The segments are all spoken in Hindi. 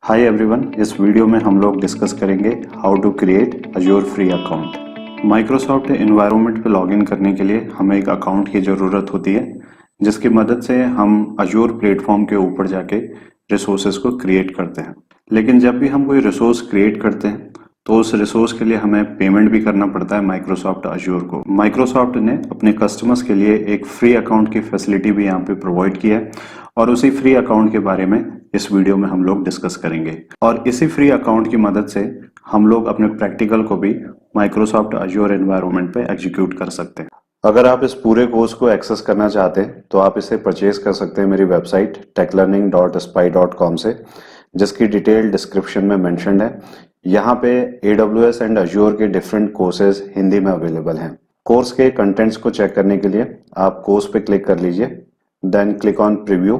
हाय एवरीवन, इस वीडियो में हम लोग डिस्कस करेंगे how to create Azure free account. Microsoft environment पे लॉगिन करने के लिए हमें एक अकाउंट की ज़रूरत होती है, जिसकी मदद से हम अजूर प्लेटफॉर्म के ऊपर जाके रिसोर्सेज को क्रिएट करते हैं। लेकिन जब भी हम कोई रिसोर्स क्रिएट करते हैं तो उस रिसोर्स के लिए हमें पेमेंट भी करना पड़ता है माइक्रोसॉफ्ट अजूर को। माइक्रोसॉफ्ट ने अपने कस्टमर्स के लिए एक फ्री अकाउंट की फैसिलिटी भी यहाँ पे प्रोवाइड की है और उसी फ्री अकाउंट के बारे में इस वीडियो में हम लोग डिस्कस करेंगे। और इसी फ्री अकाउंट की मदद से हम लोग अपने प्रैक्टिकल को भी माइक्रोसॉफ्ट अजूर एनवायरनमेंट पे एग्जीक्यूट कर सकते हैं। अगर आप इस पूरे कोर्स को एक्सेस करना चाहते हैं तो आप इसे परचेज कर सकते हैं मेरी वेबसाइट techlearning.spy.com से, जिसकी डिटेल डिस्क्रिप्शन में मेंशन्ड है। यहाँ पे AWS एंड अजूर के डिफरेंट कोर्सेज हिंदी में अवेलेबल हैं। कोर्स के कंटेंट्स को चेक करने के लिए आप कोर्स पे क्लिक कर लीजिए, then click on preview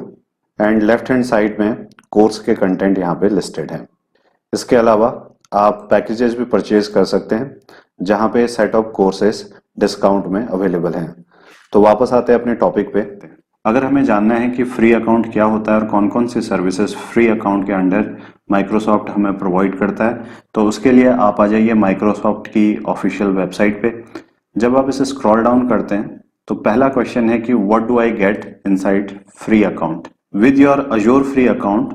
and left hand side में कोर्स के कंटेंट यहाँ पे लिस्टेड हैं। इसके अलावा आप पैकेजेस भी परचेज कर सकते हैं, जहाँ पे सेट ऑफ कोर्सेज डिस्काउंट में अवेलेबल हैं। तो वापस आते हैं अपने टॉपिक पे। अगर हमें जानना है कि फ्री अकाउंट क्या होता है और कौन कौन सी सर्विसेज फ्री अकाउंट के अंडर माइक्रोसॉफ्ट हमें प्रोवाइड करता है, तो उसके लिए आप आ जाइए माइक्रोसॉफ्ट की ऑफिशियल वेबसाइट पे। जब आप इसे स्क्रॉल डाउन करते हैं तो पहला क्वेश्चन है कि what do I get inside free account. With your Azure free account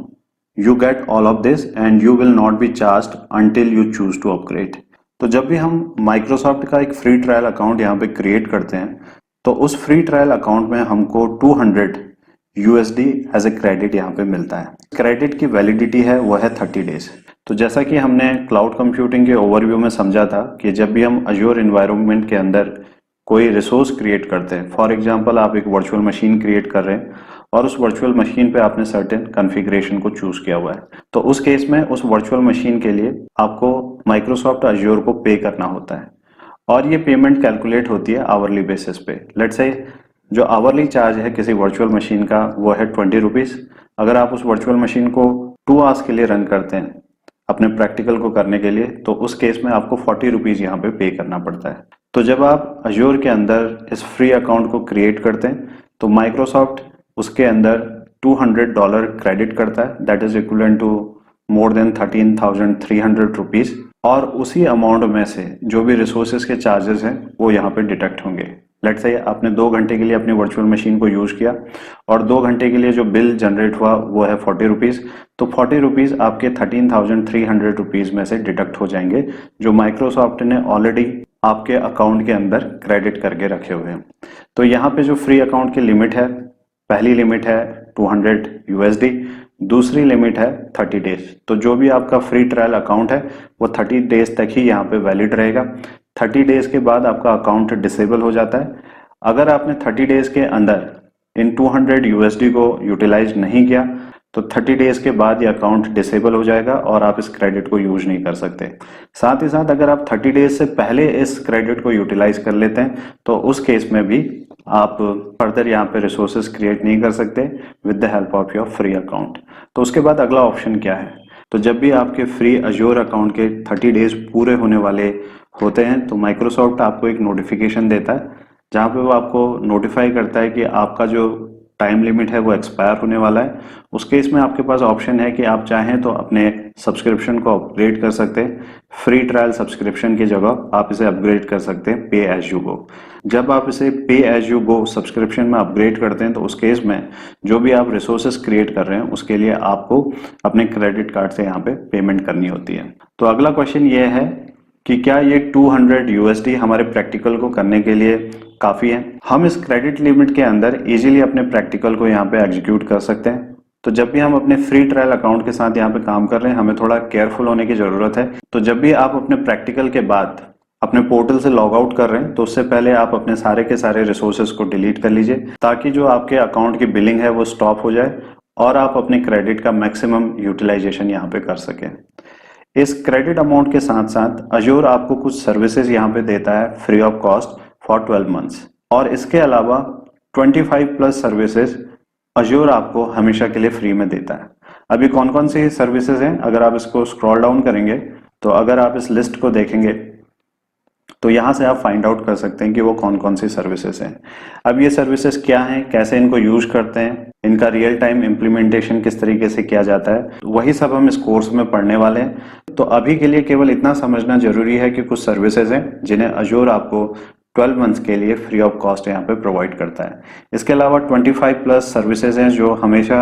you get all of this and you will not be charged until you choose to upgrade. तो जब भी हम माइक्रोसॉफ्ट का एक फ्री ट्रायल अकाउंट यहाँ पे क्रिएट करते हैं तो उस फ्री ट्रायल अकाउंट में हमको 200 USD एज ए क्रेडिट यहाँ पे मिलता है। क्रेडिट की वैलिडिटी है वो है 30 डेज। तो जैसा कि हमने क्लाउड कंप्यूटिंग के ओवरव्यू में समझा था कि जब भी हम अजूर एनवायरनमेंट के अंदर कोई रिसोर्स क्रिएट करते हैं, फॉर एग्जांपल आप एक वर्चुअल मशीन क्रिएट कर रहे हैं और उस वर्चुअल मशीन पे आपने सर्टेन कॉन्फ़िगरेशन को चूज किया हुआ है, तो उस केस में उस वर्चुअल मशीन के लिए आपको माइक्रोसॉफ्ट अजूर को पे करना होता है और ये पेमेंट कैलकुलेट होती है आवरली बेसिस पे। लेट्स से जो आवरली चार्ज है किसी वर्चुअल मशीन का वो है 20 रुपीज़। अगर आप उस वर्चुअल मशीन को 2 आवर्स के लिए रन करते हैं अपने प्रैक्टिकल को करने के लिए, तो उस केस में आपको 40 रुपीज़ यहाँ पे करना पड़ता है। तो जब आप अजूर के अंदर इस फ्री अकाउंट को क्रिएट करते हैं तो माइक्रोसॉफ्ट उसके अंदर $200 क्रेडिट करता है, that is equivalent to more than 13,300 rupees. और उसी अमाउंट में से जो भी रिसोर्सेज के चार्जेस हैं वो यहाँ पे डिडक्ट होंगे। लेट्स से आपने 2 घंटे के लिए अपनी वर्चुअल मशीन को यूज किया और 2 घंटे के लिए जो बिल जनरेट हुआ वो है 40 रुपीज़। तो 40 रुपीज़ आपके 13,300 रुपीज़ में से डिडक्ट हो जाएंगे, जो माइक्रोसॉफ्ट ने ऑलरेडी आपके अकाउंट के अंदर क्रेडिट करके रखे हुए हैं। तो यहाँ पे जो फ्री अकाउंट की लिमिट है, पहली लिमिट है 200 USD, दूसरी लिमिट है 30 डेज। तो जो भी आपका फ्री ट्रायल अकाउंट है वो 30 डेज तक ही यहाँ पे वैलिड रहेगा। 30 डेज के बाद आपका अकाउंट डिसेबल हो जाता है। अगर आपने 30 डेज के अंदर इन 200 USD को यूटिलाइज नहीं किया तो 30 डेज के बाद ये अकाउंट डिसेबल हो जाएगा और आप इस क्रेडिट को यूज नहीं कर सकते। साथ ही साथ अगर आप 30 डेज से पहले इस क्रेडिट को यूटिलाइज कर लेते हैं तो उस केस में भी आप फर्दर यहाँ पे रिसोर्सेज क्रिएट नहीं कर सकते with the help of your free account. तो उसके बाद अगला ऑप्शन क्या है, तो जब भी आपके फ्री अजूर अकाउंट के 30 डेज पूरे होने वाले होते हैं तो माइक्रोसॉफ्ट आपको एक नोटिफिकेशन देता है, जहाँ पे वो आपको नोटिफाई करता है कि आपका जो टाइम लिमिट है वो एक्सपायर होने वाला है। उस केस में आपके पास ऑप्शन है कि आप चाहें तो अपने सब्सक्रिप्शन को अपग्रेड कर सकते हैं। फ्री ट्रायल सब्सक्रिप्शन की जगह आप इसे अपग्रेड कर सकते हैं पे एज यू गो। जब आप इसे पे एज यू गो सब्सक्रिप्शन में अपग्रेड करते हैं तो उस केस में जो भी आप रिसोर्सेज क्रिएट कर रहे हैं उसके लिए आपको अपने क्रेडिट कार्ड से यहाँ पे पेमेंट करनी होती है। तो अगला क्वेश्चन ये है कि क्या ये 200 USD हमारे प्रैक्टिकल को करने के लिए काफी है। हम इस क्रेडिट लिमिट के अंदर इजीली अपने प्रैक्टिकल को यहाँ पे एग्जीक्यूट कर सकते हैं। तो जब भी हम अपने फ्री ट्रायल अकाउंट के साथ यहाँ पे काम कर रहे हैं हमें थोड़ा केयरफुल होने की जरूरत है। तो जब भी आप अपने प्रैक्टिकल के बाद अपने पोर्टल से लॉग आउट कर रहे हैं तो उससे पहले आप अपने सारे के सारे रिसोर्सेज को डिलीट कर लीजिए, ताकि जो आपके अकाउंट की बिलिंग है वो स्टॉप हो जाए और आप अपने क्रेडिट का मैक्सिमम यूटिलाइजेशन यहाँ पे कर सकें। इस क्रेडिट अमाउंट के साथ साथ अजूर आपको कुछ सर्विसेज यहाँ पे देता है free of cost for 12 months, और इसके अलावा 25 प्लस सर्विसेज अजूर आपको हमेशा के लिए फ्री में देता है। अभी कौन कौन सी सर्विसेज हैं, अगर आप इसको स्क्रॉल डाउन करेंगे तो अगर आप इस लिस्ट को देखेंगे तो यहाँ से आप फाइंड आउट कर सकते हैं कि वो कौन कौन सी सर्विसेज हैं। अब ये सर्विसेज क्या हैं, कैसे इनको यूज करते हैं, इनका रियल टाइम इम्प्लीमेंटेशन किस तरीके से किया जाता है, वही सब हम इस कोर्स में पढ़ने वाले हैं। तो अभी के लिए केवल इतना समझना जरूरी है कि कुछ सर्विसेज हैं जिन्हें अजूर आपको 12 मंथ्स के लिए फ्री ऑफ कॉस्ट यहाँ पे प्रोवाइड करता है। इसके अलावा 25 प्लस सर्विसेज हैं जो हमेशा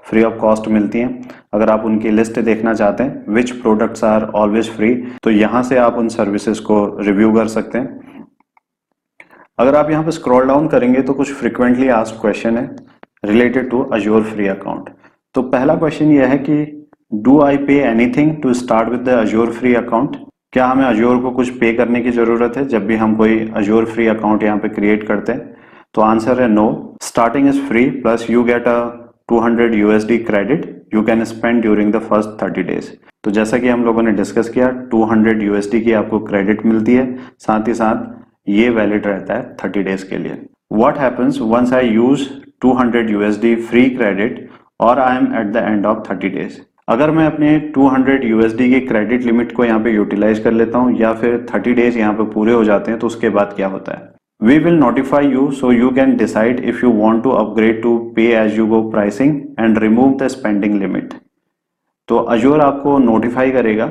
फ्री ऑफ कॉस्ट मिलती हैं। अगर आप उनकी लिस्ट देखना चाहते हैं which products are always free, तो यहाँ से आप उन सर्विसेज को रिव्यू कर सकते हैं। अगर आप यहाँ पे स्क्रॉल डाउन करेंगे तो कुछ फ्रिक्वेंटली आस्क्ड क्वेश्चन है related to Azure free account. तो पहला क्वेश्चन यह है कि do I pay anything to start with the Azure free account? क्या हमें अजूर को कुछ पे करने की जरूरत है जब भी हम कोई अजूर फ्री अकाउंट यहाँ पे क्रिएट करते हैं? तो आंसर है no. Starting is free plus you get a 200 USD credit you can spend during the first 30 days. तो जैसा कि हम लोगों ने डिस्कस किया 200 USD की आपको क्रेडिट मिलती है, साथ ही साथ ये वैलिड रहता है 30 डेज के लिए। What happens once I use 200 USD free credit और I am at the end of 30 days? अगर मैं अपने 200 USD की क्रेडिट लिमिट को यहाँ पे यूटिलाइज कर लेता हूँ या फिर 30 डेज यहाँ पे पूरे हो जाते हैं तो उसके बाद क्या होता है? We will notify you so you can decide if you want to upgrade to pay as you go pricing and remove the spending limit. तो अजूर आपको नोटिफाई करेगा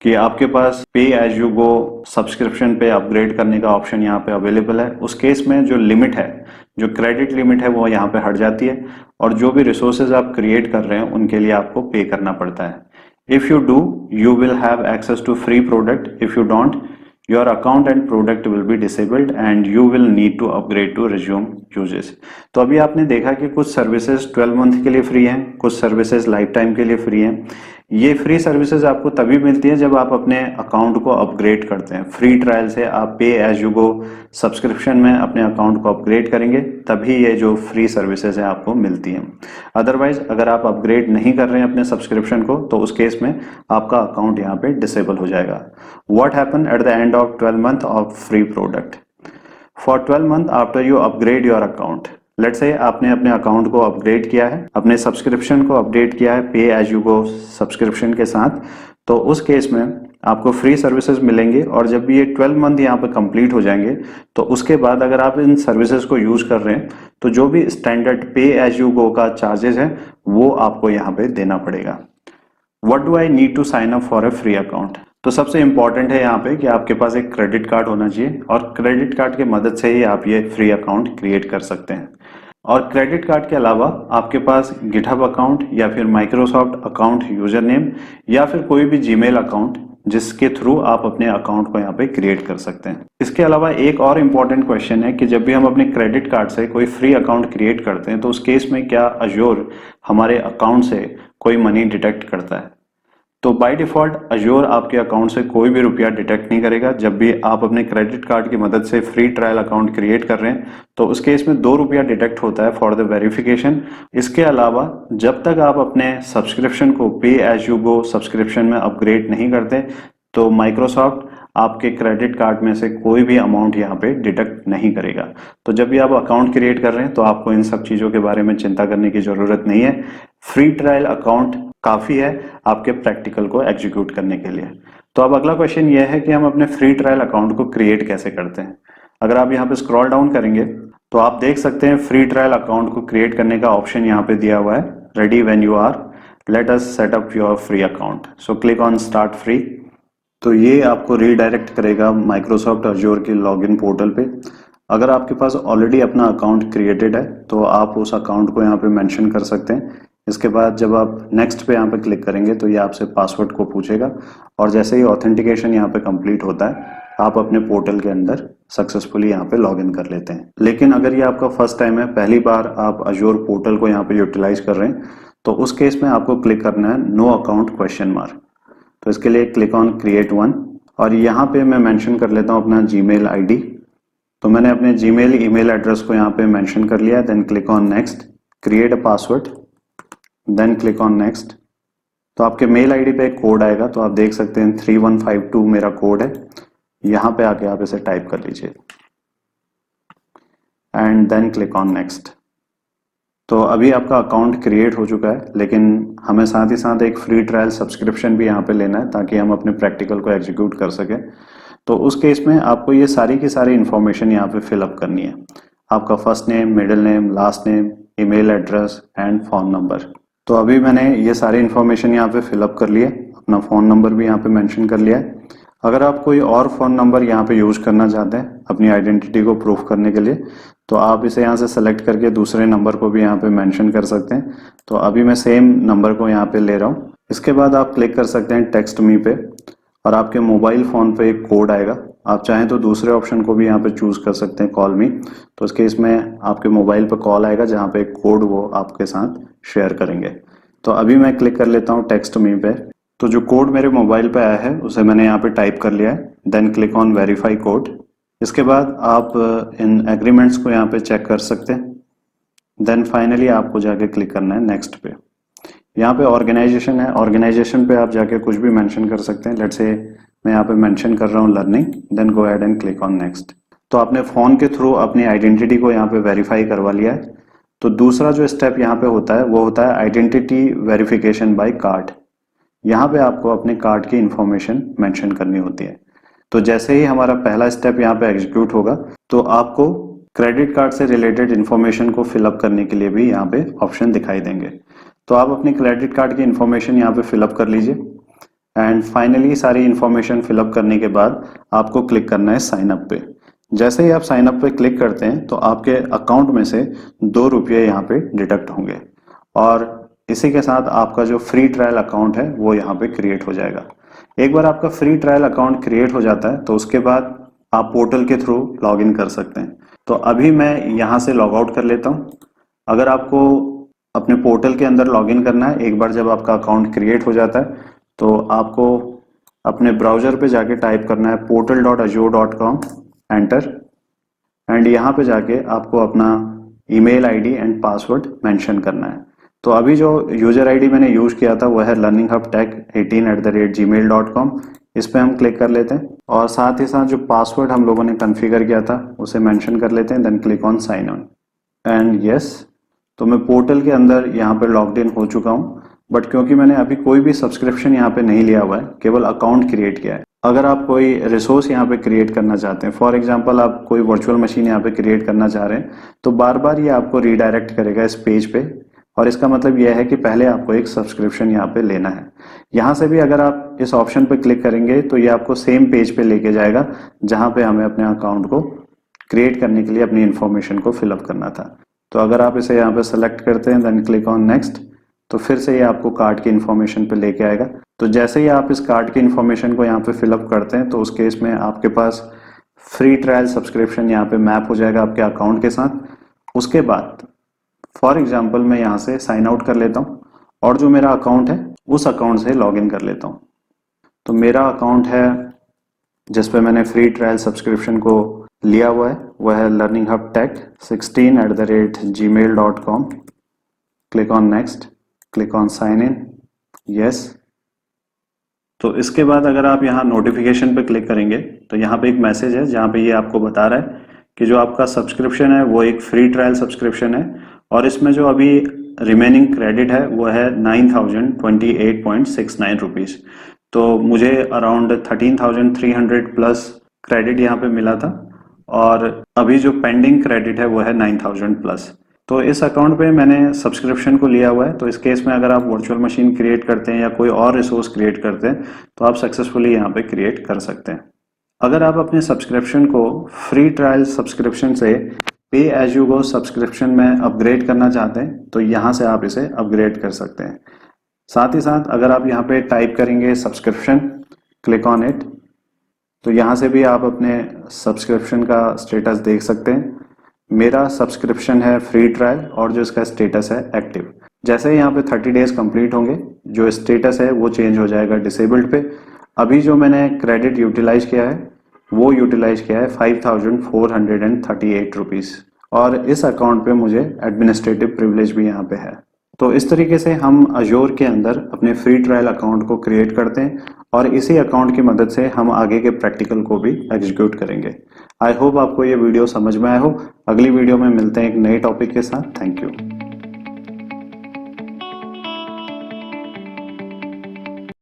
कि आपके पास पे एज यू गो सब्सक्रिप्शन पे अपग्रेड करने का ऑप्शन यहाँ पे अवेलेबल है। उस केस में जो लिमिट है, जो क्रेडिट लिमिट है वो यहाँ पे हट जाती है और जो भी रिसोर्सेज आप क्रिएट कर रहे हैं उनके लिए आपको पे करना पड़ता है। If you do you will have access to free product, if you don't your account and product will be disabled and you will need to upgrade to resume usages. तो अभी आपने देखा कि कुछ सर्विसेज 12 मंथ के लिए फ्री हैं, कुछ सर्विसेज लाइफ टाइम के लिए फ्री हैं। ये फ्री सर्विसेज आपको तभी मिलती है जब आप अपने अकाउंट को अपग्रेड करते हैं। फ्री ट्रायल से आप पे एज यू गो सब्सक्रिप्शन में अपने अकाउंट को अपग्रेड करेंगे तभी ये जो फ्री सर्विसेज है आपको मिलती हैं। अदरवाइज अगर आप अपग्रेड नहीं कर रहे हैं अपने सब्सक्रिप्शन को तो उस केस में आपका अकाउंट यहाँ पे डिसेबल हो जाएगा। What happen at the end of 12 month of free product? For 12 month after you upgrade your account, let's say आपने अपने अकाउंट को अपग्रेड किया है, अपने सब्सक्रिप्शन को अपडेट किया है पे एज यू गो सब्सक्रिप्शन के साथ, तो उस केस में आपको फ्री सर्विसेज मिलेंगे और जब ये 12 मंथ यहाँ पे कंप्लीट हो जाएंगे तो उसके बाद अगर आप इन सर्विसेज को यूज कर रहे हैं तो जो भी स्टैंडर्ड पे एज यू गो का चार्जेस है वो आपको यहाँ पे देना पड़ेगा। What do I need to sign up for a free account? तो सबसे इंपॉर्टेंट है यहाँ पे कि आपके पास एक क्रेडिट कार्ड होना चाहिए और क्रेडिट कार्ड की मदद से ही आप ये फ्री अकाउंट क्रिएट कर सकते हैं। और क्रेडिट कार्ड के अलावा आपके पास गिटहब अकाउंट या फिर माइक्रोसॉफ्ट अकाउंट यूजर नेम या फिर कोई भी जीमेल अकाउंट जिसके थ्रू आप अपने अकाउंट को यहाँ पे क्रिएट कर सकते हैं। इसके अलावा एक और इम्पॉर्टेंट क्वेश्चन है कि जब भी हम अपने क्रेडिट कार्ड से कोई फ्री अकाउंट क्रिएट करते हैं तो उस केस में क्या अजूर हमारे अकाउंट से कोई मनी डिटेक्ट करता है? तो बाय डिफॉल्ट अजूर आपके अकाउंट से कोई भी रुपया डिटेक्ट नहीं करेगा। जब भी आप अपने क्रेडिट कार्ड की मदद से फ्री ट्रायल अकाउंट क्रिएट कर रहे हैं तो उस केस में 2 रुपया डिटेक्ट होता है फॉर द वेरिफिकेशन। इसके अलावा जब तक आप अपने सब्सक्रिप्शन को पे एज यू गो सब्सक्रिप्शन में अपग्रेड नहीं करते तो माइक्रोसॉफ्ट आपके क्रेडिट कार्ड में से कोई भी अमाउंट यहाँ पे डिडक्ट नहीं करेगा। तो जब भी आप अकाउंट क्रिएट कर रहे हैं तो आपको इन सब चीजों के बारे में चिंता करने की जरूरत नहीं है। फ्री ट्रायल अकाउंट काफी है आपके प्रैक्टिकल को एग्जीक्यूट करने के लिए। तो अब अगला क्वेश्चन ये है कि हम अपने फ्री ट्रायल अकाउंट को क्रिएट कैसे करते हैं। अगर आप यहाँ पे स्क्रॉल डाउन करेंगे तो आप देख सकते हैं फ्री ट्रायल अकाउंट को क्रिएट करने का ऑप्शन यहाँ पे दिया हुआ है, ready when you are, let us set up your free account. So click on start free. तो ये आपको रीडायरेक्ट करेगा माइक्रोसॉफ्ट अजूर के लॉगिन पोर्टल पे। अगर आपके पास ऑलरेडी अपना अकाउंट क्रिएटेड है तो आप उस अकाउंट को यहाँ पे मेंशन कर सकते हैं। इसके बाद जब आप नेक्स्ट पे यहाँ पे क्लिक करेंगे तो ये आपसे पासवर्ड को पूछेगा और जैसे ही ऑथेंटिकेशन यहाँ पे कंप्लीट होता है आप अपने पोर्टल के अंदर सक्सेसफुली यहाँ पे लॉग इन कर लेते हैं। लेकिन अगर ये आपका फर्स्ट टाइम है, पहली बार आप अजूर पोर्टल को यहाँ पे यूटिलाइज कर रहे हैं, तो उस केस में आपको क्लिक करना है नो अकाउंट क्वेश्चन मार्क। तो इसके लिए क्लिक ऑन क्रिएट वन और यहाँ पे मैं मेंशन कर लेता हूँ अपना जीमेल आईडी। तो मैंने अपने जीमेल ईमेल एड्रेस को यहाँ पे मेंशन कर लिया। Then click on next, create a password, then click on next. तो आपके मेल आईडी पे एक कोड आएगा, तो आप देख सकते हैं 3152 मेरा कोड है। यहाँ पे आके आप इसे टाइप कर लीजिए and then click on next. तो अभी आपका अकाउंट क्रिएट हो चुका है, लेकिन हमें साथ ही साथ एक फ्री ट्रायल सब्सक्रिप्शन भी यहाँ पे लेना है ताकि हम अपने प्रैक्टिकल को एग्जीक्यूट कर सकें। तो उस केस में आपको ये सारी की सारी इन्फॉर्मेशन यहाँ पे फिलअप करनी है। आपका first name, middle name, last name, email address and phone number. तो अभी मैंने ये सारी इन्फॉर्मेशन यहाँ पे फिलअप कर लिया, अपना फ़ोन नंबर भी यहाँ पे मेंशन कर लिया है। अगर आप कोई और फ़ोन नंबर यहाँ पे यूज़ करना चाहते हैं अपनी आइडेंटिटी को प्रूफ करने के लिए, तो आप इसे यहाँ से सेलेक्ट करके दूसरे नंबर को भी यहाँ पे मेंशन कर सकते हैं। तो अभी मैं सेम नंबर को यहाँ पे ले रहा हूँ। इसके बाद आप क्लिक कर सकते हैं टेक्स्ट मी पे और आपके मोबाइल फ़ोन पे एक कोड आएगा। आप चाहें तो दूसरे ऑप्शन को भी यहाँ पे चूज़ कर सकते हैं, कॉल मी। तो इसके इसमें आपके मोबाइल पे कॉल आएगा जहाँ पे एक कोड वो आपके साथ शेयर करेंगे। तो अभी मैं क्लिक कर लेता हूँ टेक्स्ट मी पे। तो जो कोड मेरे मोबाइल पे आया है उसे मैंने यहाँ पे टाइप कर लिया है। Then click on verify code. इसके बाद आप इन एग्रीमेंट्स को यहाँ पे चेक कर सकते हैं। देन फाइनली आपको जाके क्लिक करना है नेक्स्ट पे। यहाँ पे ऑर्गेनाइजेशन है, ऑर्गेनाइजेशन पे आप जाके कुछ भी मेंशन कर सकते हैं। लेट्स से मैं यहाँ पे मेंशन कर रहा हूँ learning. Then go ahead and click on next. तो आपने फ़ोन के थ्रू अपनी आइडेंटिटी को यहाँ पे वेरीफाई करवा लिया है। तो दूसरा जो स्टेप यहाँ पे होता है वो होता है आइडेंटिटी वेरिफिकेशन बाय कार्ड। यहाँ पे आपको अपने कार्ड की इंफॉर्मेशन मेंशन करनी होती है। तो जैसे ही हमारा पहला स्टेप यहाँ पे एग्जीक्यूट होगा तो आपको क्रेडिट कार्ड से रिलेटेड इंफॉर्मेशन को फिलअप करने के लिए भी यहाँ पे ऑप्शन दिखाई देंगे। तो आप अपनी क्रेडिट कार्ड की इंफॉर्मेशन यहाँ पे फिलअप कर लीजिए एंड फाइनली सारी इंफॉर्मेशन फिलअप करने के बाद आपको क्लिक करना है साइन अप पे। जैसे ही आप साइन अप पे क्लिक करते हैं तो आपके अकाउंट में से 2 रुपये यहाँ पे डिडक्ट होंगे और इसी के साथ आपका जो फ्री ट्रायल अकाउंट है वो यहाँ पे क्रिएट हो जाएगा। एक बार आपका फ्री ट्रायल अकाउंट क्रिएट हो जाता है तो उसके बाद आप पोर्टल के थ्रू लॉग इन कर सकते हैं। तो अभी मैं यहाँ से लॉग आउट कर लेता हूँ। अगर आपको अपने पोर्टल के अंदर लॉग इन करना है, एक बार जब आपका अकाउंट क्रिएट हो जाता है तो आपको अपने ब्राउजर पे जाके टाइप करना है portal.azure.com, एंटर, एंड यहाँ पे जाके आपको अपना email ID and password mention करना है। तो अभी जो यूजर आईडी मैंने यूज किया था वो है learninghubtech18@gmail.com। इस पे हम क्लिक कर लेते हैं और साथ ही साथ जो पासवर्ड हम लोगों ने कॉन्फ़िगर किया था उसे मेंशन कर लेते हैं। Then click on sign on and yes. तो मैं पोर्टल के अंदर यहाँ पे लॉग्ड इन हो चुका हूँ, बट क्योंकि मैंने अभी कोई भी सब्सक्रिप्शन यहाँ पे नहीं लिया हुआ है, केवल अकाउंट क्रिएट किया है। अगर आप कोई रिसोर्स यहाँ पे क्रिएट करना चाहते हैं, फॉर एग्जांपल आप कोई वर्चुअल मशीन यहाँ पे क्रिएट करना चाह रहे हैं, तो बार बार ये आपको रीडायरेक्ट करेगा इस पेज पे और इसका मतलब यह है कि पहले आपको एक सब्सक्रिप्शन यहाँ पे लेना है। यहाँ से भी अगर आप इस ऑप्शन पे क्लिक करेंगे तो ये आपको सेम पेज पे लेके जाएगा जहाँ पे हमें अपने अकाउंट को क्रिएट करने के लिए अपनी इन्फॉर्मेशन को फिलअप करना था। तो अगर आप इसे यहाँ पे सेलेक्ट करते हैं देन क्लिक ऑन नेक्स्ट, तो फिर से ये आपको कार्ड की इन्फॉर्मेशन पे लेके आएगा। तो जैसे ही आप इस कार्ड की इन्फॉर्मेशन को यहाँ पे फिलअप करते हैं तो उस केस में आपके पास फ्री ट्रायल सब्सक्रिप्शन यहाँ पे मैप हो जाएगा आपके अकाउंट के साथ। उसके बाद फॉर एग्जाम्पल मैं यहाँ से साइन आउट कर लेता हूँ और जो मेरा अकाउंट है उस अकाउंट से लॉग इन कर लेता हूँ। तो मेरा अकाउंट है जिस पे मैंने फ्री ट्रायल सब्सक्रिप्शन को लिया हुआ है वह है learninghubtech16@gmail.com। Click on next, click on sign in, yes. तो इसके बाद अगर आप यहाँ नोटिफिकेशन पे क्लिक करेंगे तो यहाँ पे एक मैसेज है जहाँ पे ये आपको बता रहा है कि जो आपका सब्सक्रिप्शन है वो एक फ्री ट्रायल सब्सक्रिप्शन है और इसमें जो अभी रिमेनिंग क्रेडिट है वो है 9028.69 रुपीज़। तो मुझे अराउंड 13,300 प्लस क्रेडिट यहाँ पे मिला था और अभी जो पेंडिंग क्रेडिट है वो है 9,000 प्लस। तो इस अकाउंट पे मैंने सब्सक्रिप्शन को लिया हुआ है। तो इस केस में अगर आप वर्चुअल मशीन क्रिएट करते हैं या कोई और रिसोर्स क्रिएट करते हैं तो आप सक्सेसफुली यहाँ पे क्रिएट कर सकते हैं। अगर आप अपने सब्सक्रिप्शन को फ्री ट्रायल सब्सक्रिप्शन से पे एज यू गो सब्सक्रिप्शन में अपग्रेड करना चाहते हैं तो यहाँ से आप इसे अपग्रेड कर सकते हैं। साथ ही साथ अगर आप यहाँ पे टाइप करेंगे सब्सक्रिप्शन, क्लिक ऑन इट, तो यहाँ से भी आप अपने सब्सक्रिप्शन का स्टेटस देख सकते हैं। मेरा सब्सक्रिप्शन है फ्री ट्रायल और जो इसका स्टेटस है एक्टिव। जैसे ही यहाँ पे 30 डेज कंप्लीट होंगे जो स्टेटस है वो चेंज हो जाएगा डिसेबल्ड पे। अभी जो मैंने क्रेडिट यूटिलाइज किया है वो यूटिलाइज किया है 5,438 रुपीज़ और इस अकाउंट पे मुझे एडमिनिस्ट्रेटिव प्रिविलेज भी यहाँ पे है। तो इस तरीके से हम अजोर के अंदर अपने फ्री ट्रायल अकाउंट को क्रिएट करते हैं और इसी अकाउंट की मदद से हम आगे के प्रैक्टिकल को भी एग्जीक्यूट करेंगे। आई होप आपको ये वीडियो समझ में आया हो। अगली वीडियो में मिलते हैं एक नए टॉपिक के साथ। Thank you.